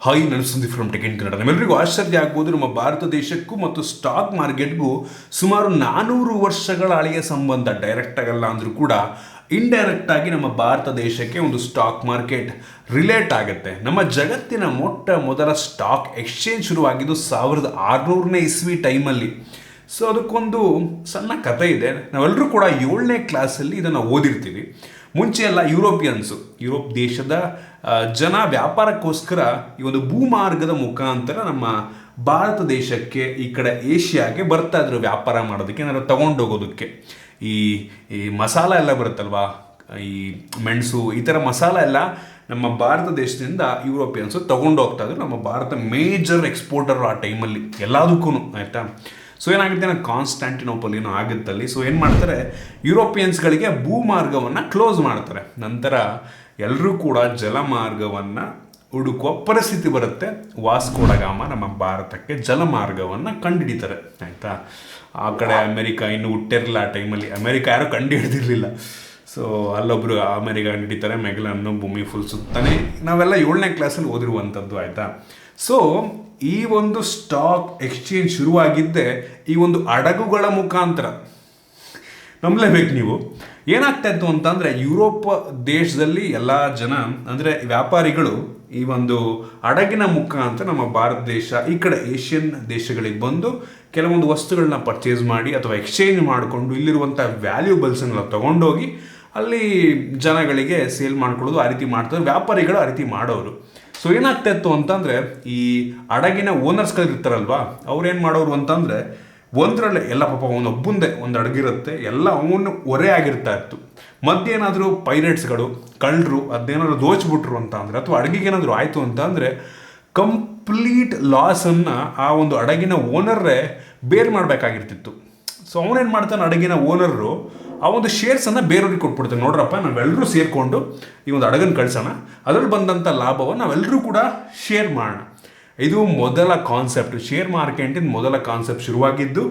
Hi, ನಾನು Sandeep from tech in Kannada. ನಮ್ಮೆಲ್ಲರಿಗೂ ಆಶ್ಚರ್ಯ ಆಗ್ಬೋದು, ನಮ್ಮ ಭಾರತ ದೇಶಕ್ಕೂ ಮತ್ತು ಸ್ಟಾಕ್ ಮಾರ್ಕೆಟ್ಗೂ ಸುಮಾರು 400 ವರ್ಷಗಳ ಹಳೆಯ ಸಂಬಂಧ. ಡೈರೆಕ್ಟ್ ಆಗಲ್ಲ ಅಂದರೂ ಕೂಡ ಇಂಡೈರೆಕ್ಟ್ ಆಗಿ ನಮ್ಮ ಭಾರತ ದೇಶಕ್ಕೆ ಒಂದು ಸ್ಟಾಕ್ ಮಾರ್ಕೆಟ್ ರಿಲೇಟ್ ಆಗುತ್ತೆ. ನಮ್ಮ ಜಗತ್ತಿನ ಮೊದಲ ಸ್ಟಾಕ್ ಎಕ್ಸ್ಚೇಂಜ್ ಶುರುವಾಗಿದ್ದು 1600ನೇ ಇಸ್ವಿ ಟೈಮಲ್ಲಿ. ಸೊ ಅದಕ್ಕೊಂದು ಸಣ್ಣ ಕಥೆ ಇದೆ. ನಾವೆಲ್ಲರೂ ಕೂಡ 7ನೇ ಕ್ಲಾಸಲ್ಲಿ ಇದನ್ನು ಓದಿರ್ತೀವಿ. ಮುಂಚೆ ಎಲ್ಲ ಯುರೋಪ್ ದೇಶದ ಜನ ವ್ಯಾಪಾರಕ್ಕೋಸ್ಕರ ಈ ಒಂದು ಭೂಮಾರ್ಗದ ಮುಖಾಂತರ ನಮ್ಮ ಭಾರತ ದೇಶಕ್ಕೆ, ಈ ಕಡೆ ಏಷ್ಯಾಗೆ ಬರ್ತಾ ಇದ್ರು ವ್ಯಾಪಾರ ಮಾಡೋದಕ್ಕೆ, ಏನಾದ್ರು ತಗೊಂಡೋಗೋದಕ್ಕೆ. ಈ ಮಸಾಲ ಎಲ್ಲ ಬರುತ್ತಲ್ವಾ, ಈ ಮೆಣಸು, ಈ ಥರ ಮಸಾಲ ಎಲ್ಲ ನಮ್ಮ ಭಾರತ ದೇಶದಿಂದ ಯುರೋಪಿಯನ್ಸು ತೊಗೊಂಡು ಹೋಗ್ತಾ ಇದ್ರು. ನಮ್ಮ ಭಾರತ ಮೇಜರ್ ಎಕ್ಸ್ಪೋರ್ಟರ್ ಆ ಟೈಮಲ್ಲಿ ಎಲ್ಲದಕ್ಕೂ, ಆಯಿತಾ. ಸೊ ಏನಾಗುತ್ತೆ, ಕಾನ್ಸ್ಟಾಂಟಿನೋಪಲ್ ಏನೋ ಆಗುತ್ತಲ್ಲಿ. ಸೊ ಏನು ಮಾಡ್ತಾರೆ, ಯುರೋಪಿಯನ್ಸ್ಗಳಿಗೆ ಭೂಮಾರ್ಗವನ್ನು ಕ್ಲೋಸ್ ಮಾಡ್ತಾರೆ. ನಂತರ ಎಲ್ಲರೂ ಕೂಡ ಜಲಮಾರ್ಗವನ್ನು ಹುಡುಕುವ ಪರಿಸ್ಥಿತಿ ಬರುತ್ತೆ. ವಾಸ್ಕೋ ಡ ಗಾಮ ನಮ್ಮ ಭಾರತಕ್ಕೆ ಜಲಮಾರ್ಗವನ್ನು ಕಂಡುಹಿಡಿತಾರೆ, ಆಯಿತಾ. ಆ ಕಡೆ ಅಮೆರಿಕ ಇನ್ನೂ ಹುಟ್ಟಿರಲಿಲ್ಲ ಆ ಟೈಮಲ್ಲಿ. ಅಮೆರಿಕ ಯಾರೂ ಕಂಡು ಹಿಡಿದಿರಲಿಲ್ಲ. ಸೊ ಅಲ್ಲೊಬ್ಬರು ಅಮೆರಿಕ ಹಿಡಿತಾರೆ, ಮೆಗಲನ್ನು ಭೂಮಿ ಫುಲ್ ಸುತ್ತಾನೆ. ನಾವೆಲ್ಲ 7ನೇ ಕ್ಲಾಸಲ್ಲಿ ಓದಿರುವಂಥದ್ದು, ಆಯಿತಾ. ಸೊ ಈ ಒಂದು ಸ್ಟಾಕ್ ಎಕ್ಸ್ಚೇಂಜ್ ಶುರುವಾಗಿದ್ದೇ ಈ ಒಂದು ಹಡಗುಗಳ ಮುಖಾಂತರ. ನಂಬಲೇಬೇಕು ನೀವು. ಏನಾಗ್ತಾ ಇತ್ತು ಅಂತಂದರೆ, ಯುರೋಪ್ ದೇಶದಲ್ಲಿ ಎಲ್ಲ ಜನ ಅಂದರೆ ವ್ಯಾಪಾರಿಗಳು ಈ ಒಂದು ಹಡಗಿನ ಮುಖಾಂತರ ನಮ್ಮ ಭಾರತ ದೇಶ, ಈ ಕಡೆ ಏಷ್ಯನ್ ದೇಶಗಳಿಗೆ ಬಂದು ಕೆಲವೊಂದು ವಸ್ತುಗಳನ್ನ ಪರ್ಚೇಸ್ ಮಾಡಿ ಅಥವಾ ಎಕ್ಸ್ಚೇಂಜ್ ಮಾಡಿಕೊಂಡು ಇಲ್ಲಿರುವಂಥ ವ್ಯಾಲ್ಯೂಬಲ್ಸನ್ನೆಲ್ಲ ತೊಗೊಂಡೋಗಿ ಅಲ್ಲಿ ಜನಗಳಿಗೆ ಸೇಲ್ ಮಾಡ್ಕೊಳ್ಳೋದು, ಆ ರೀತಿ ಮಾಡ್ತಾರೆ ವ್ಯಾಪಾರಿಗಳು, ಆ ರೀತಿ ಮಾಡೋರು. ಸೊ ಏನಾಗ್ತಾ ಇತ್ತು ಅಂತಂದರೆ, ಈ ಹಡಗಿನ ಓನರ್ಸ್ಗಳಿರ್ತಾರಲ್ವಾ, ಅವ್ರೇನು ಮಾಡೋರು ಅಂತಂದರೆ, ಒಂದರಲ್ಲೇ ಎಲ್ಲ ಪಾಪ ಅವನೊಬ್ಬಂದೇ ಒಂದು ಹಡಗಿರುತ್ತೆ, ಎಲ್ಲ ಅವನು ಹೊರೆ ಆಗಿರ್ತಾ ಇತ್ತು. ಮಧ್ಯೆ ಏನಾದರೂ ಪೈರೇಟ್ಸ್ಗಳು, ಕಳ್ಳರು ಅದೇನಾದ್ರು ದೋಚ್ಬಿಟ್ರು ಅಂತ ಅಂದರೆ, ಅಥವಾ ಹಡಗಿಗೆ ಏನಾದರೂ ಆಯಿತು ಅಂತ ಅಂದರೆ, ಕಂಪ್ಲೀಟ್ ಲಾಸನ್ನು ಆ ಒಂದು ಹಡಗಿನ ಓನರ್ರೇ ಬೇರ್ ಮಾಡಬೇಕಾಗಿರ್ತಿತ್ತು. ಸೊ ಅವನೇನು ಮಾಡ್ತಾನೆ, ಹಡಗಿನ ಓನರು ಆ ಒಂದು ಶೇರ್ಸನ್ನು ಬೇರೆಯವ್ರಿಗೆ ಕೊಟ್ಬಿಡ್ತಾರೆ. ನೋಡ್ರಪ್ಪ, ನಾವೆಲ್ಲರೂ ಸೇರಿಕೊಂಡು ಈ ಒಂದು ಹಡಗನ್ನು ಕಳಿಸೋಣ, ಅದರಲ್ಲಿ ಬಂದಂಥ ಲಾಭವನ್ನು ನಾವೆಲ್ಲರೂ ಕೂಡ ಶೇರ್ ಮಾಡೋಣ. ಇದು ಮೊದಲ ಕಾನ್ಸೆಪ್ಟ್, ಶೇರ್ ಮಾರ್ಕೆಟಿನ ಮೊದಲ ಕಾನ್ಸೆಪ್ಟ್ ಶುರುವಾಗಿದ್ದು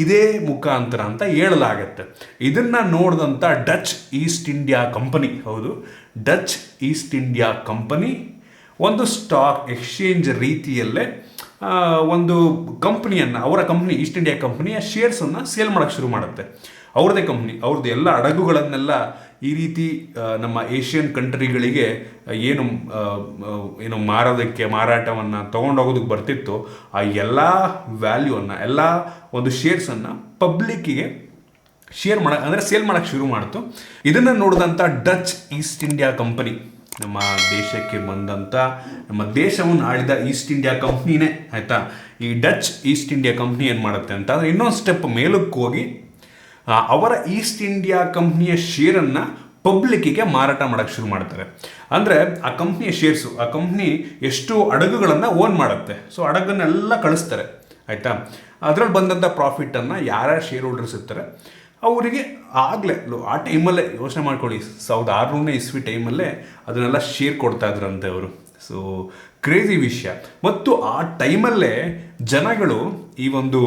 ಇದೇ ಮುಖಾಂತರ ಅಂತ ಹೇಳಲಾಗತ್ತೆ. ಇದನ್ನು ನೋಡಿದಂಥ ಡಚ್ ಈಸ್ಟ್ ಇಂಡಿಯಾ ಕಂಪನಿ, ಹೌದು, ಡಚ್ ಈಸ್ಟ್ ಇಂಡಿಯಾ ಕಂಪನಿ ಒಂದು ಸ್ಟಾಕ್ ಎಕ್ಸ್ಚೇಂಜ್ ರೀತಿಯಲ್ಲೇ ಒಂದು ಕಂಪ್ನಿಯನ್ನು, ಅವರ ಕಂಪ್ನಿ ಈಸ್ಟ್ ಇಂಡಿಯಾ ಕಂಪ್ನಿಯ ಶೇರ್ಸನ್ನು ಸೇಲ್ ಮಾಡೋಕ್ಕೆ ಶುರು ಮಾಡುತ್ತೆ. ಅವ್ರದ್ದೇ ಕಂಪ್ನಿ, ಅವ್ರದ್ದು ಎಲ್ಲ ಹಡಗುಗಳನ್ನೆಲ್ಲ ಈ ರೀತಿ ನಮ್ಮ ಏಷ್ಯನ್ ಕಂಟ್ರಿಗಳಿಗೆ ಏನು ಮಾರಾಟವನ್ನು ತೊಗೊಂಡೋಗೋದಕ್ಕೆ ಬರ್ತಿತ್ತು, ಆ ಎಲ್ಲ ವ್ಯಾಲ್ಯೂವನ್ನು, ಎಲ್ಲ ಒಂದು ಶೇರ್ಸನ್ನು ಪಬ್ಲಿಕ್ಕಿಗೆ ಸೇಲ್ ಮಾಡೋಕ್ಕೆ ಶುರು ಮಾಡ್ತು. ಇದನ್ನು ನೋಡಿದಂಥ ಡಚ್ ಈಸ್ಟ್ ಇಂಡಿಯಾ ಕಂಪನಿ, ನಮ್ಮ ದೇಶಕ್ಕೆ ಬಂದಂಥ, ನಮ್ಮ ದೇಶವನ್ನು ಆಳಿದ ಈಸ್ಟ್ ಇಂಡಿಯಾ ಕಂಪ್ನಿನೇ, ಆಯಿತಾ. ಈ ಡಚ್ ಈಸ್ಟ್ ಇಂಡಿಯಾ ಕಂಪ್ನಿ ಏನು ಮಾಡುತ್ತೆ ಅಂತ ಅಂದರೆ, ಇನ್ನೊಂದು ಸ್ಟೆಪ್ ಮೇಲಕ್ಕೆ ಹೋಗಿ ಅವರ ಈಸ್ಟ್ ಇಂಡಿಯಾ ಕಂಪ್ನಿಯ ಶೇರನ್ನು ಪಬ್ಲಿಕ್ಕಿಗೆ ಮಾರಾಟ ಮಾಡೋಕ್ಕೆ ಶುರು ಮಾಡ್ತಾರೆ. ಅಂದರೆ ಆ ಕಂಪ್ನಿಯ ಶೇರ್ಸು, ಆ ಕಂಪ್ನಿ ಎಷ್ಟು ಹಡಗುಗಳನ್ನು ಓನ್ ಮಾಡುತ್ತೆ, ಸೊ ಹಡಗನ್ನೆಲ್ಲ ಕಳಿಸ್ತಾರೆ, ಆಯಿತಾ. ಅದರಲ್ಲಿ ಬಂದಂಥ ಪ್ರಾಫಿಟನ್ನು ಯಾರ್ಯಾರು ಶೇರ್ ಹೋಲ್ಡರ್ಸ್ ಇರ್ತಾರೆ ಅವರಿಗೆ ಆಗಲೇ ಆ ಟೈಮಲ್ಲೇ, ಯೋಚನೆ ಮಾಡ್ಕೊಳ್ಳಿ, 1600ನೇ ಇಸ್ವಿ ಟೈಮಲ್ಲೇ ಅದನ್ನೆಲ್ಲ ಶೇರ್ ಕೊಡ್ತಾ ಇದ್ರಂತೆ ಅವರು. ಸೊ ಕ್ರೇಜಿ ವಿಷಯ. ಮತ್ತು ಆ ಟೈಮಲ್ಲೇ ಜನಗಳು ಈ ಒಂದು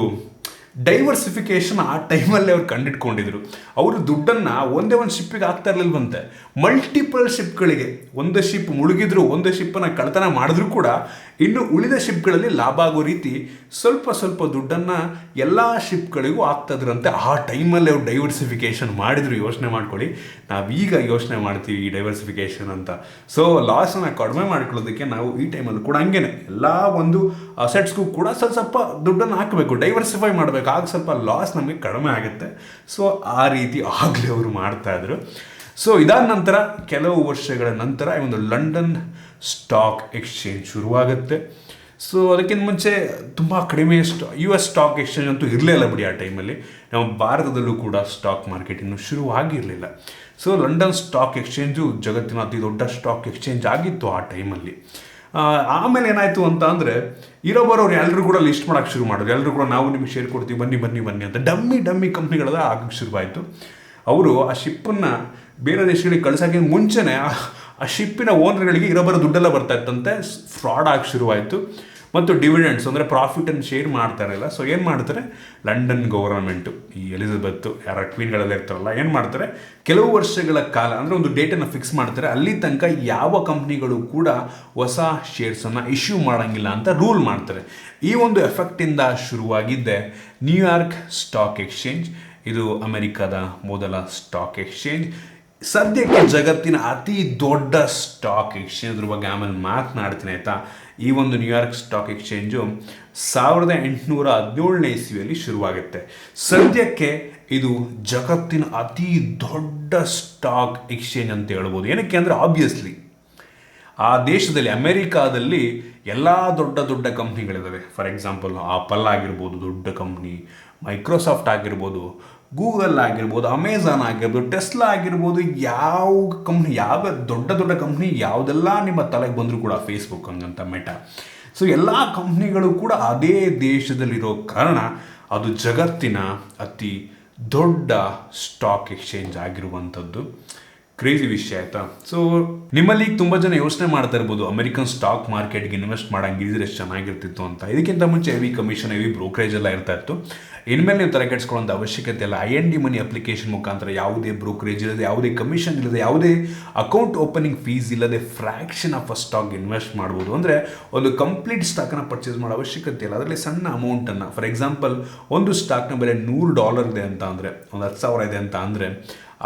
ಡೈವರ್ಸಿಫಿಕೇಷನ್ ಆ ಟೈಮಲ್ಲೇ ಅವ್ರು ಕಂಡಿಟ್ಕೊಂಡಿದ್ರು. ಅವರು ದುಡ್ಡನ್ನು ಒಂದೇ ಒಂದು ಶಿಪ್ಪಿಗೆ ಆಗ್ತಾ ಇರಲಿಲ್ವಂತೆ, ಮಲ್ಟಿಪಲ್ ಶಿಪ್ಗಳಿಗೆ. ಒಂದು ಶಿಪ್ ಮುಳುಗಿದ್ರು, ಒಂದು ಶಿಪ್ಪನ್ನು ಕಳ್ತನ ಮಾಡಿದ್ರು ಕೂಡ ಇನ್ನು ಉಳಿದ ಶಿಪ್ಗಳಲ್ಲಿ ಲಾಭ ಆಗೋ ರೀತಿ ಸ್ವಲ್ಪ ದುಡ್ಡನ್ನು ಎಲ್ಲ ಶಿಪ್ಗಳಿಗೂ ಆಗ್ತಾಯಿದ್ರಂತೆ. ಆ ಟೈಮಲ್ಲಿ ಅವ್ರು ಡೈವರ್ಸಿಫಿಕೇಷನ್ ಮಾಡಿದ್ರು. ಯೋಚನೆ ಮಾಡ್ಕೊಳ್ಳಿ, ನಾವೀಗ ಯೋಚನೆ ಮಾಡ್ತೀವಿ ಈ ಡೈವರ್ಸಿಫಿಕೇಷನ್ ಅಂತ. ಸೊ ಲಾಸನ್ನು ಕಡಿಮೆ ಮಾಡ್ಕೊಳ್ಳೋದಕ್ಕೆ ನಾವು ಈ ಟೈಮಲ್ಲಿ ಕೂಡ ಹಂಗೇನೆ ಎಲ್ಲ ಒಂದು ಅಸೆಟ್ಸ್ಗೂ ಕೂಡ ಸ್ವಲ್ಪ ದುಡ್ಡನ್ನು ಹಾಕಬೇಕು, ಡೈವರ್ಸಿಫೈ ಮಾಡಬೇಕು, ಆಗ ಸ್ವಲ್ಪ ಲಾಸ್ ನಮಗೆ ಕಡಿಮೆ ಆಗುತ್ತೆ. ಸೊ ಆ ರೀತಿ ಆಗಲೇ ಅವರು ಮಾಡ್ತಾಯಿದ್ರು. ಸೊ ಇದಾದ ನಂತರ ಕೆಲವು ವರ್ಷಗಳ ನಂತರ ಈ ಒಂದು ಲಂಡನ್ ಸ್ಟಾಕ್ ಎಕ್ಸ್ಚೇಂಜ್ ಶುರುವಾಗುತ್ತೆ. ಸೊ ಅದಕ್ಕಿಂತ ಮುಂಚೆ ತುಂಬ ಕಡಿಮೆ US ಸ್ಟಾಕ್ ಎಕ್ಸ್ಚೇಂಜ್ ಅಂತೂ ಇರಲಿಲ್ಲ ಬಿಡಿ ಆ ಟೈಮಲ್ಲಿ. ನಮ್ಮ ಭಾರತದಲ್ಲೂ ಕೂಡ ಸ್ಟಾಕ್ ಮಾರ್ಕೆಟ್ ಇನ್ನೂ ಶುರುವಾಗಿರಲಿಲ್ಲ. ಸೊ ಲಂಡನ್ ಸ್ಟಾಕ್ ಎಕ್ಸ್ಚೇಂಜು ಜಗತ್ತಿನ ಅತಿ ದೊಡ್ಡ ಸ್ಟಾಕ್ ಎಕ್ಸ್ಚೇಂಜ್ ಆಗಿತ್ತು ಆ ಟೈಮಲ್ಲಿ. ಆಮೇಲೆ ಏನಾಯಿತು ಅಂತ ಅಂದರೆ, ಇರೋಬರೋರು ಎಲ್ಲರೂ ಕೂಡ ಲಿಸ್ಟ್ ಮಾಡೋಕ್ಕೆ ಶುರು ಮಾಡಿದ್ರು. ಎಲ್ಲರೂ ಕೂಡ ನಾವು ನಿಮಗೆ ಶೇರ್ ಕೊಡ್ತೀವಿ, ಬನ್ನಿ ಅಂತ ಡಮ್ಮಿ ಕಂಪ್ನಿಗಳೆಲ್ಲ ಆಗಕ್ಕೆ ಶುರುವಾಯಿತು. ಅವರು ಆ ಶಿಪ್ಪನ್ನು ಬೇರೆ ದೇಶಗಳಿಗೆ ಕಳ್ಸೋಕ್ಕೆ ಮುಂಚೆನೇ ಆ ಶಿಪ್ಪಿನ ಓನರ್ಗಳಿಗೆ ಇರೋಬರೋ ದುಡ್ಡೆಲ್ಲ ಬರ್ತಾ ಇತ್ತಂತೆ. ಫ್ರಾಡ್ ಆಗಿ ಶುರುವಾಯಿತು. ಮತ್ತು ಡಿವಿಡೆಂಡ್ಸ್ ಅಂದರೆ ಪ್ರಾಫಿಟನ್ನು ಶೇರ್ ಮಾಡ್ತಾರಲ್ಲ, ಸೊ ಏನು ಮಾಡ್ತಾರೆ, ಲಂಡನ್ ಗೌರ್ಮೆಂಟು, ಈ ಎಲಿಜಬೆತ್ ಯಾರ ಕ್ವೀನ್ಗಳೆಲ್ಲ ಇರ್ತಾರಲ್ಲ, ಏನು ಮಾಡ್ತಾರೆ, ಕೆಲವು ವರ್ಷಗಳ ಕಾಲ ಅಂದರೆ ಒಂದು ಡೇಟನ್ನು ಫಿಕ್ಸ್ ಮಾಡ್ತಾರೆ, ಅಲ್ಲಿ ತನಕ ಯಾವ ಕಂಪ್ನಿಗಳು ಕೂಡ ಹೊಸ ಶೇರ್ಸನ್ನು ಇಶ್ಯೂ ಮಾಡೋಂಗಿಲ್ಲ ಅಂತ ರೂಲ್ ಮಾಡ್ತಾರೆ. ಈ ಒಂದು ಎಫೆಕ್ಟಿಂದ ಶುರುವಾಗಿದ್ದೆ ನ್ಯೂಯಾರ್ಕ್ ಸ್ಟಾಕ್ ಎಕ್ಸ್ಚೇಂಜ್. ಇದು ಅಮೆರಿಕದ ಮೊದಲ ಸ್ಟಾಕ್ ಎಕ್ಸ್ಚೇಂಜ್, ಸದ್ಯಕ್ಕೆ ಜಗತ್ತಿನ ಅತಿ ದೊಡ್ಡ ಸ್ಟಾಕ್ ಎಕ್ಸ್ಚೇಂಜ್. ಅದ್ರ ಬಗ್ಗೆ ಆಮೇಲೆ ಮಾತನಾಡ್ತೀನಿ ಆಯಿತಾ. ಈ ಒಂದು ನ್ಯೂಯಾರ್ಕ್ ಸ್ಟಾಕ್ ಎಕ್ಸ್ಚೇಂಜು 1817ನೇ ಇಸ್ವಿಯಲ್ಲಿ ಶುರುವಾಗುತ್ತೆ. ಸದ್ಯಕ್ಕೆ ಇದು ಜಗತ್ತಿನ ಅತಿ ದೊಡ್ಡ ಸ್ಟಾಕ್ ಎಕ್ಸ್ಚೇಂಜ್ ಅಂತ ಹೇಳ್ಬೋದು. ಏನಕ್ಕೆ ಅಂದರೆ ಆಬ್ವಿಯಸ್ಲಿ ಆ ದೇಶದಲ್ಲಿ, ಅಮೆರಿಕಾದಲ್ಲಿ ಎಲ್ಲ ದೊಡ್ಡ ದೊಡ್ಡ ಕಂಪ್ನಿಗಳಿದ್ದಾವೆ. ಫಾರ್ ಎಕ್ಸಾಂಪಲ್ ಆಪಲ್ ಆಗಿರ್ಬೋದು ದೊಡ್ಡ ಕಂಪ್ನಿ, ಮೈಕ್ರೋಸಾಫ್ಟ್ ಆಗಿರ್ಬೋದು, ಗೂಗಲ್ ಆಗಿರ್ಬೋದು, ಅಮೆಝಾನ್ ಆಗಿರ್ಬೋದು, ಟೆಸ್ಲಾ ಆಗಿರ್ಬೋದು, ಯಾವ ಕಂಪ್ನಿ, ಯಾವ ದೊಡ್ಡ ದೊಡ್ಡ ಕಂಪ್ನಿ ಯಾವುದೆಲ್ಲ ನಿಮ್ಮ ತಲೆಗೆ ಬಂದರೂ ಕೂಡ, ಫೇಸ್ಬುಕ್ ಹಂಗಂತ ಮೆಟಾ, ಸೊ ಎಲ್ಲ ಕಂಪ್ನಿಗಳು ಕೂಡ ಅದೇ ದೇಶದಲ್ಲಿರೋ ಕಾರಣ ಅದು ಜಗತ್ತಿನ ಅತಿ ದೊಡ್ಡ ಸ್ಟಾಕ್ ಎಕ್ಸ್ಚೇಂಜ್ ಆಗಿರುವಂಥದ್ದು. ಕ್ರೇಜಿ ವಿಷಯ ಆಯಿತಾ. ಸೊ ನಿಮ್ಮಲ್ಲಿ ತುಂಬ ಜನ ಯೋಚನೆ ಮಾಡ್ತಾ ಇರ್ಬೋದು, ಅಮೆರಿಕನ್ ಸ್ಟಾಕ್ ಮಾರ್ಕೆಟ್ಗೆ ಇನ್ವೆಸ್ಟ್ ಮಾಡೋಂಗಿದ್ರೆ ಎಷ್ಟು ಚೆನ್ನಾಗಿರ್ತಿತ್ತು ಅಂತ. ಇದಕ್ಕಿಂತ ಮುಂಚೆ ಹೆವಿ ಕಮಿಷನ್, ಹೆವಿ ಬ್ರೋಕರೇಜ್ ಎಲ್ಲ ಇರ್ತಾ ಇತ್ತು. ಇನ್ಮೇಲೆ ನೀವು ತಲೆ ಕೆಡಿಸ್ಕೊಳ್ಳೋಂಥ ಅವಶ್ಯಕತೆ ಇಲ್ಲ. IND ಮನಿ ಅಪ್ಲಿಕೇಶನ್ ಮುಖಾಂತರ ಯಾವುದೇ ಬ್ರೋಕರೇಜ್ ಇಲ್ಲದೆ, ಯಾವುದೇ ಕಮಿಷನ್ ಇಲ್ಲದೆ, ಯಾವುದೇ ಅಕೌಂಟ್ ಓಪನಿಂಗ್ ಫೀಸ್ ಇಲ್ಲದೆ fraction of a stock invest ಮಾಡ್ಬೋದು. ಅಂದರೆ ಒಂದು ಕಂಪ್ಲೀಟ್ ಸ್ಟಾಕನ್ನು ಪರ್ಚೇಸ್ ಮಾಡೋ ಅವಶ್ಯಕತೆ ಇಲ್ಲ. ಅದರಲ್ಲಿ ಸಣ್ಣ ಅಮೌಂಟನ್ನು, ಫಾರ್ ಎಕ್ಸಾಂಪಲ್ ಒಂದು ಸ್ಟಾಕ್ನ ಬೆಲೆ $100 ಇದೆ ಅಂತ ಅಂದರೆ, ಒಂದು 10,000 ಇದೆ ಅಂತ ಅಂದರೆ,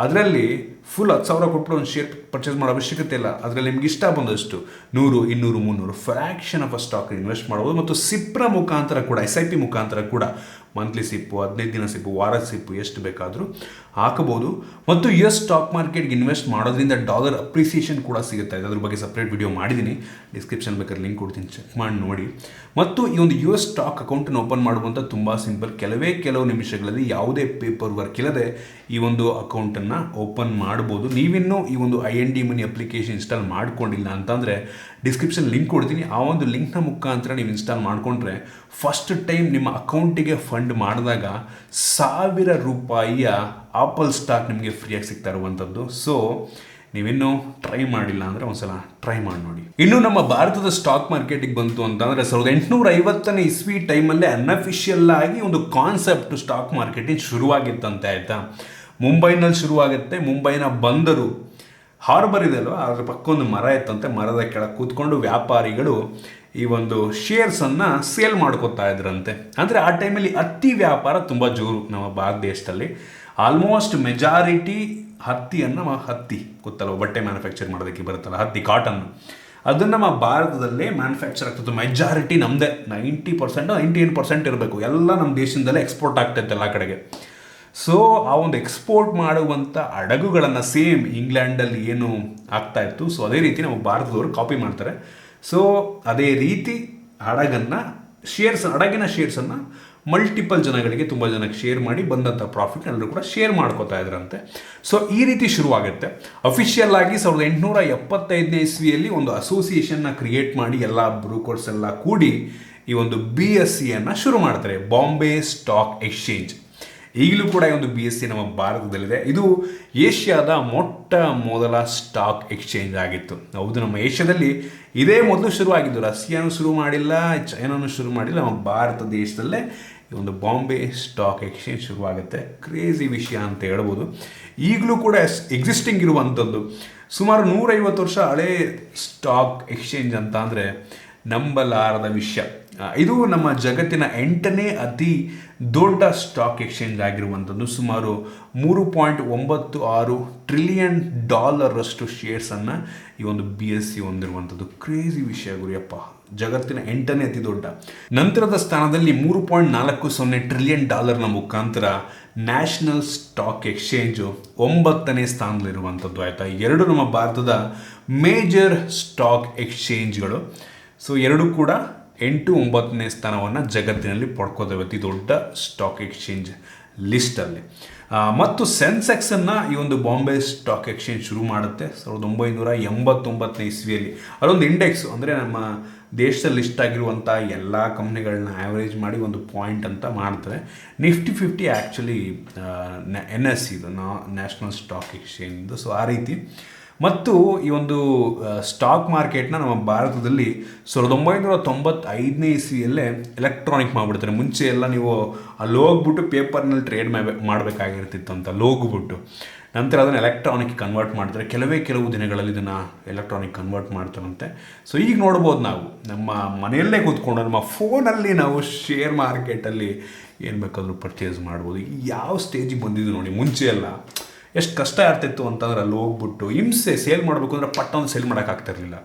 ಅದರಲ್ಲಿ ಫುಲ್ 10,000 ಕೊಟ್ಟು ಒಂದು ಶೇರ್ ಪರ್ಚೇಸ್ ಮಾಡೋ ಅವಶ್ಯಕತೆ ಇಲ್ಲ. ಅದರಲ್ಲಿ ನಿಮ್ಗೆ ಇಷ್ಟ ಬಂದಷ್ಟು 100, 200, 300 fraction of a stock invest ಮಾಡ್ಬೋದು. ಮತ್ತು ಸಿಪ್ರ ಮುಖಾಂತರ ಕೂಡ, SIP ಮುಖಾಂತರ ಕೂಡ ಮಂತ್ಲಿ ಸಿಪ್ಪು, 15 ದಿನ ಸಿಪ್ಪು, ವಾರದ ಸಿಪ್ಪು ಎಷ್ಟು ಬೇಕಾದರೂ ಹಾಕಬಹುದು. ಮತ್ತು US ಸ್ಟಾಕ್ ಮಾರ್ಕೆಟ್ಗೆ ಇನ್ವೆಸ್ಟ್ ಮಾಡೋದ್ರಿಂದ ಡಾಲರ್ ಅಪ್ರಿಸಿಯೇಷನ್ ಕೂಡ ಸಿಗುತ್ತೆ. ಅದ್ರ ಬಗ್ಗೆ ಸಪ್ರೇಟ್ ವಿಡಿಯೋ ಮಾಡಿದ್ದೀನಿ, ಡಿಸ್ಕ್ರಿಪ್ಷನ್ ಬೇಕಾದ್ರೆ ಲಿಂಕ್ ಕೊಡ್ತೀನಿ, ಚೆಕ್ ಮಾಡಿ ನೋಡಿ. ಮತ್ತು ಈ ಒಂದು US ಸ್ಟಾಕ್ ಅಕೌಂಟನ್ನು ಓಪನ್ ಮಾಡುವಂಥ ತುಂಬ ಸಿಂಪಲ್, ಕೆಲವು ನಿಮಿಷಗಳಲ್ಲಿ ಯಾವುದೇ ಪೇಪರ್ ವರ್ಕ್ ಇಲ್ಲದೆ ಈ ಒಂದು ಅಕೌಂಟನ್ನು ಓಪನ್ ಮಾಡ್ಬೋದು. ನೀವಿನ್ನೂ ಈ ಒಂದು IND ಮನಿ ಅಪ್ಲಿಕೇಶನ್ ಇನ್ಸ್ಟಾಲ್ ಮಾಡ್ಕೊಂಡಿಲ್ಲ ಅಂತಂದರೆ ಡಿಸ್ಕ್ರಿಪ್ಷನ್ ಲಿಂಕ್ ಕೊಡ್ತೀನಿ. ಆ ಒಂದು ಲಿಂಕ್ನ ಮುಖಾಂತರ ನೀವು ಇನ್ಸ್ಟಾಲ್ ಮಾಡಿಕೊಂಡ್ರೆ ಫಸ್ಟ್ ಟೈಮ್ ನಿಮ್ಮ ಅಕೌಂಟಿಗೆ ಫಂಡ್ ಮಾಡಿದಾಗ ₹1,000 ಆಪಲ್ ಸ್ಟಾಕ್ ನಿಮಗೆ ಫ್ರೀಯಾಗಿ ಸಿಗ್ತಾ ಇರುವಂಥದ್ದು. ಸೊ ನೀವಿನ್ನೂ ಟ್ರೈ ಮಾಡಿಲ್ಲ ಅಂದರೆ ಒಂದ್ಸಲ ಟ್ರೈ ಮಾಡಿ ನೋಡಿ. ಇನ್ನು ನಮ್ಮ ಭಾರತದ ಸ್ಟಾಕ್ ಮಾರ್ಕೆಟಿಗೆ ಬಂತು ಅಂತಂದರೆ 1850ನೇ ಇಸ್ವಿ ಟೈಮಲ್ಲೇ ಅನ್ಅಫಿಷಿಯಲ್ ಆಗಿ ಒಂದು ಕಾನ್ಸೆಪ್ಟ್ ಸ್ಟಾಕ್ ಮಾರ್ಕೆಟಿಂಗ್ ಶುರುವಾಗಿತ್ತಂತೆ ಆಯಿತಾ. ಮುಂಬೈನಲ್ಲಿ ಶುರುವಾಗುತ್ತೆ. ಮುಂಬೈನ ಬಂದರು ಹಾರ್ಬರ್ ಇದೆ ಅಲ್ವ, ಅದ್ರ ಪಕ್ಕ ಒಂದು ಮರ ಇತ್ತಂತೆ. ಮರದ ಕೆಳಗೆ ಕೂತ್ಕೊಂಡು ವ್ಯಾಪಾರಿಗಳು ಈ ಒಂದು ಶೇರ್ಸನ್ನು ಸೇಲ್ ಮಾಡ್ಕೋತಾ ಇದ್ರಂತೆ. ಅಂದರೆ ಆ ಟೈಮಲ್ಲಿ ಹತ್ತಿ ವ್ಯಾಪಾರ ತುಂಬ ಜೋರು ನಮ್ಮ ಭಾರತ ದೇಶದಲ್ಲಿ. ಆಲ್ಮೋಸ್ಟ್ ಮೆಜಾರಿಟಿ ಹತ್ತಿ ಗೊತ್ತಲ್ವ, ಬಟ್ಟೆ ಮ್ಯಾನುಫ್ಯಾಕ್ಚರ್ ಮಾಡೋದಕ್ಕೆ ಬರುತ್ತಲ್ಲ, ಹತ್ತಿ, ಕಾಟನ್, ಅದನ್ನು ನಮ್ಮ ಭಾರತದಲ್ಲೇ ಮ್ಯಾನುಫ್ಯಾಕ್ಚರ್ ಆಗ್ತದೆ. ಮೆಜಾರಿಟಿ ನಮ್ಮದೇ, 90%, 98% ಇರಬೇಕು. ಎಲ್ಲ ನಮ್ಮ ದೇಶದಿಂದಲೇ ಎಕ್ಸ್ಪೋರ್ಟ್ ಆಗ್ತೈತೆ ಎಲ್ಲ ಕಡೆಗೆ. ಸೊ ಆ ಒಂದು ಎಕ್ಸ್ಪೋರ್ಟ್ ಮಾಡುವಂಥ ಹಡಗುಗಳನ್ನು ಸೇಮ್ ಇಂಗ್ಲೆಂಡಲ್ಲಿ ಏನು ಆಗ್ತಾ ಇತ್ತು, ಸೊ ಅದೇ ರೀತಿ ನಮ್ಮ ಭಾರತದವರು ಕಾಪಿ ಮಾಡ್ತಾರೆ. ಸೊ ಅದೇ ರೀತಿ ಹಡಗಿನ ಶೇರ್ಸನ್ನು ಮಲ್ಟಿಪಲ್ ಜನಗಳಿಗೆ, ತುಂಬ ಜನಕ್ಕೆ ಶೇರ್ ಮಾಡಿ ಬಂದಂಥ ಪ್ರಾಫಿಟ್ ಎಲ್ಲರೂ ಕೂಡ ಶೇರ್ ಮಾಡ್ಕೋತಾ ಇದ್ರಂತೆ. ಸೊ ಈ ರೀತಿ ಶುರುವಾಗುತ್ತೆ. ಅಫಿಷಿಯಲ್ ಆಗಿ 1875ನೇ ಇಸ್ವಿಯಲ್ಲಿ ಒಂದು ಅಸೋಸಿಯೇಷನ್ನ ಕ್ರಿಯೇಟ್ ಮಾಡಿ ಎಲ್ಲ ಬ್ರೋಕರ್ಸ್ ಎಲ್ಲ ಕೂಡಿ ಈ ಒಂದು BSEಯನ್ನು ಶುರು ಮಾಡ್ತಾರೆ, ಬಾಂಬೆ ಸ್ಟಾಕ್ ಎಕ್ಸ್ಚೇಂಜ್. ಈಗಲೂ ಕೂಡ ಈ ಒಂದು BSE ನಮ್ಮ ಭಾರತದಲ್ಲಿದೆ. ಇದು ಏಷ್ಯಾದ ಮೊಟ್ಟ ಮೊದಲ ಸ್ಟಾಕ್ ಎಕ್ಸ್ಚೇಂಜ್ ಆಗಿತ್ತು. ಹೌದು, ನಮ್ಮ ಏಷ್ಯಾದಲ್ಲಿ ಇದೇ ಮೊದಲು ಶುರುವಾಗಿದ್ದು. ರಷ್ಯಾನು ಶುರು ಮಾಡಿಲ್ಲ, ಚೈನಾನು ಶುರು ಮಾಡಿಲ್ಲ, ನಮ್ಮ ಭಾರತ ದೇಶದಲ್ಲೇ ಈ ಒಂದು ಬಾಂಬೆ ಸ್ಟಾಕ್ ಎಕ್ಸ್ಚೇಂಜ್ ಶುರುವಾಗುತ್ತೆ. ಕ್ರೇಜಿ ವಿಷಯ ಅಂತ ಹೇಳ್ಬೋದು. ಈಗಲೂ ಕೂಡ ಎಕ್ಸಿಸ್ಟಿಂಗ್ ಇರುವಂಥದ್ದು. ಸುಮಾರು 150 ವರ್ಷ ಹಳೇ ಸ್ಟಾಕ್ ಎಕ್ಸ್ಚೇಂಜ್ ಅಂತ ಅಂದರೆ ನಂಬಲಾರದ ವಿಷಯ. ಇದು ನಮ್ಮ ಜಗತ್ತಿನ 8ನೇ ಅತಿ ದೊಡ್ಡ ಸ್ಟಾಕ್ ಎಕ್ಸ್ಚೇಂಜ್ ಆಗಿರುವಂಥದ್ದು. ಸುಮಾರು $3.96 ಟ್ರಿಲಿಯನ್ ಅಷ್ಟು ಶೇರ್ಸನ್ನು ಈ ಒಂದು BSE ಹೊಂದಿರುವಂಥದ್ದು. ಕ್ರೇಜಿ ವಿಷಯ ಗುರಿಯಪ್ಪ, ಜಗತ್ತಿನ 8ನೇ ಅತಿ ದೊಡ್ಡ. ನಂತರದ ಸ್ಥಾನದಲ್ಲಿ $3.40 ಟ್ರಿಲಿಯನ್ ಮುಖಾಂತರ ನ್ಯಾಷನಲ್ ಸ್ಟಾಕ್ ಎಕ್ಸ್ಚೇಂಜು 9ನೇ ಸ್ಥಾನದಲ್ಲಿರುವಂಥದ್ದು ಆಯಿತಾ. ಎರಡು ನಮ್ಮ ಭಾರತದ ಮೇಜರ್ ಸ್ಟಾಕ್ ಎಕ್ಸ್ಚೇಂಜ್ಗಳು. ಸೊ ಎರಡು ಕೂಡ 8, 9ನೇ ಸ್ಥಾನವನ್ನು ಜಗತ್ತಿನಲ್ಲಿ ಪಡ್ಕೋತೇವೆ ಅತಿ ದೊಡ್ಡ ಸ್ಟಾಕ್ ಎಕ್ಸ್ಚೇಂಜ್ ಲಿಸ್ಟಲ್ಲಿ. ಮತ್ತು ಸೆನ್ಸೆಕ್ಸನ್ನು ಈ ಒಂದು ಬಾಂಬೆ ಸ್ಟಾಕ್ ಎಕ್ಸ್ಚೇಂಜ್ ಶುರು ಮಾಡುತ್ತೆ 1989ನೇ ಇಸ್ವಿಯಲ್ಲಿ. ಅದೊಂದು ಇಂಡೆಕ್ಸು, ಅಂದರೆ ನಮ್ಮ ದೇಶದಲ್ಲಿ ಲಿಸ್ಟ್ ಆಗಿರುವಂಥ ಎಲ್ಲ ಕಂಪ್ನಿಗಳನ್ನ ಆ್ಯಾವ್ರೇಜ್ ಮಾಡಿ ಒಂದು ಪಾಯಿಂಟ್ ಅಂತ ಮಾಡ್ತಾರೆ. ನಿಫ್ಟಿ 50 ಆ್ಯಕ್ಚುಲಿ NSE, ಇದು ನ್ಯಾಷನಲ್ ಸ್ಟಾಕ್ ಎಕ್ಸ್ಚೇಂಜ್ದು. ಸೊ ಆ ರೀತಿ ಮತ್ತು ಈ ಒಂದು ಸ್ಟಾಕ್ ಮಾರ್ಕೆಟ್ನ ನಮ್ಮ ಭಾರತದಲ್ಲಿ 1995ನೇ ಇಸ್ವಿಯಲ್ಲೇ ಎಲೆಕ್ಟ್ರಾನಿಕ್ ಮಾಡಿಬಿಡ್ತಾರೆ. ಮುಂಚೆ ಎಲ್ಲ ನೀವು ಅಲ್ಲಿ ಹೋಗ್ಬಿಟ್ಟು ಪೇಪರ್ನಲ್ಲಿ ಟ್ರೇಡ್ ಮಾಡಬೇಕಾಗಿರ್ತಿತ್ತು ಅಂತ ಹೋಗ್ಬಿಟ್ಟು, ನಂತರ ಅದನ್ನು ಎಲೆಕ್ಟ್ರಾನಿಕ್ ಕನ್ವರ್ಟ್ ಮಾಡ್ತಾರೆ. ಕೆಲವು ದಿನಗಳಲ್ಲಿ ಇದನ್ನು ಎಲೆಕ್ಟ್ರಾನಿಕ್ ಕನ್ವರ್ಟ್ ಮಾಡ್ತಾರಂತೆ. ಸೊ ಈಗ ನೋಡ್ಬೋದು, ನಾವು ನಮ್ಮ ಮನೆಯಲ್ಲೇ ಕೂತ್ಕೊಂಡು ನಮ್ಮ ಫೋನಲ್ಲಿ ನಾವು ಶೇರ್ ಮಾರ್ಕೆಟಲ್ಲಿ ಏನು ಬೇಕಾದರೂ ಪರ್ಚೇಸ್ ಮಾಡ್ಬೋದು. ಯಾವ ಸ್ಟೇಜಿಗೆ ಬಂದಿದ್ದು ನೋಡಿ. ಮುಂಚೆ ಎಲ್ಲ ಎಷ್ಟು ಕಷ್ಟ ಆಗ್ತಿತ್ತು ಅಂತಂದ್ರೆ ಅಲ್ಲಿ ಹೋಗ್ಬಿಟ್ಟು ಹಿಂಸೆ, ಸೇಲ್ ಮಾಡಬೇಕು ಅಂದರೆ ಪಟ್ಟೊಂದು ಸೇಲ್ ಮಾಡೋಕ್ಕಾಗ್ತಿರ್ಲಿಲ್ಲ.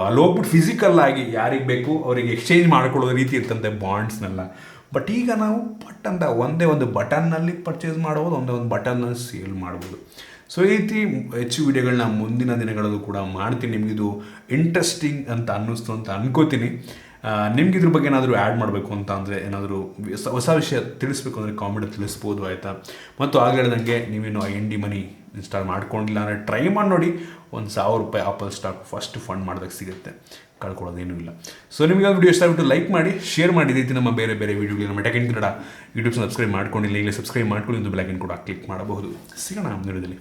ಅಲ್ಲಿ ಹೋಗ್ಬಿಟ್ಟು ಫಿಸಿಕಲ್ ಆಗಿ ಯಾರಿಗೆ ಬೇಕು ಅವರಿಗೆ ಎಕ್ಸ್ಚೇಂಜ್ ಮಾಡ್ಕೊಳ್ಳೋ ರೀತಿ ಇರ್ತಂತೆ ಬಾಂಡ್ಸ್ನೆಲ್ಲ. ಬಟ್ ಈಗ ನಾವು ಪಟ್ಟಂತ ಒಂದೇ ಒಂದು ಬಟನ್ನಲ್ಲಿ ಪರ್ಚೇಸ್ ಮಾಡ್ಬೋದು, ಒಂದೇ ಒಂದು ಬಟನ್ನಲ್ಲಿ ಸೇಲ್ ಮಾಡ್ಬೋದು. ಸೊ ಈ ರೀತಿ ಹೆಚ್ಚು ವಿಡಿಯೋಗಳನ್ನ ಮುಂದಿನ ದಿನಗಳಲ್ಲೂ ಕೂಡ ಮಾಡ್ತೀನಿ. ನಿಮಗಿದು ಇಂಟ್ರೆಸ್ಟಿಂಗ್ ಅಂತ ಅನ್ನಿಸ್ತು ಅಂತ ಅನ್ಕೋತೀನಿ. ನಿಮ್ಗೆ ಇದ್ರ ಬಗ್ಗೆ ಏನಾದರೂ ಆ್ಯಡ್ ಮಾಡಬೇಕು ಅಂತ ಅಂದರೆ, ಏನಾದರೂ ಹೊಸ ವಿಷಯ ತಿಳಿಸ್ಬೇಕು ಅಂದರೆ ಕಾಮೆಂಟ್ ತಿಳಿಸ್ಬೋದು, ಆಯಿತಾ. ಮತ್ತು ಆಗಲಿದಂಗೆ ನೀವೇನು IND ಮನಿ ಇನ್ಸ್ಟಾಲ್ ಮಾಡ್ಕೊಂಡಿಲ್ಲ ಅಂದರೆ ಟ್ರೈ ಮಾಡಿ ನೋಡಿ. ₹1,000 ಆಪಲ್ ಸ್ಟಾಕ್ ಫಸ್ಟ್ ಫಂಡ್ ಮಾಡಿದಾಗ ಸಿಗುತ್ತೆ, ಕಳ್ಕೊಳ್ಳೋದೇನೂ ಇಲ್ಲ. ಸೊ ನಿಮಗೆ ಆ ವಿಡಿಯೋ ಇಷ್ಟ ಆಗ್ಬಿಟ್ಟು ಲೈಕ್ ಮಾಡಿ, ಶೇರ್ ಮಾಡಿ. ರೀತಿ ನಮ್ಮ ಬೇರೆ ವಿಡಿಯೋಗಳು ನಮ್ಮ tech in Kannada YouTube subscribe ಮಾಡ್ಕೊಂಡಿಲ್ಲ, ಈಗಲೇ ಸಬ್ಸ್ಕ್ರೈಬ್ ಮಾಡ್ಕೊಂಡು ಒಂದು ಬೆಲ್ ಐಕಾನ್ ಕೂಡ ಕ್ಲಿಕ್ ಮಾಡಬಹುದು. ಸಿಗೋಣ ಮುಂದಿನ ವಿಡಿಯೋದಲ್ಲಿ.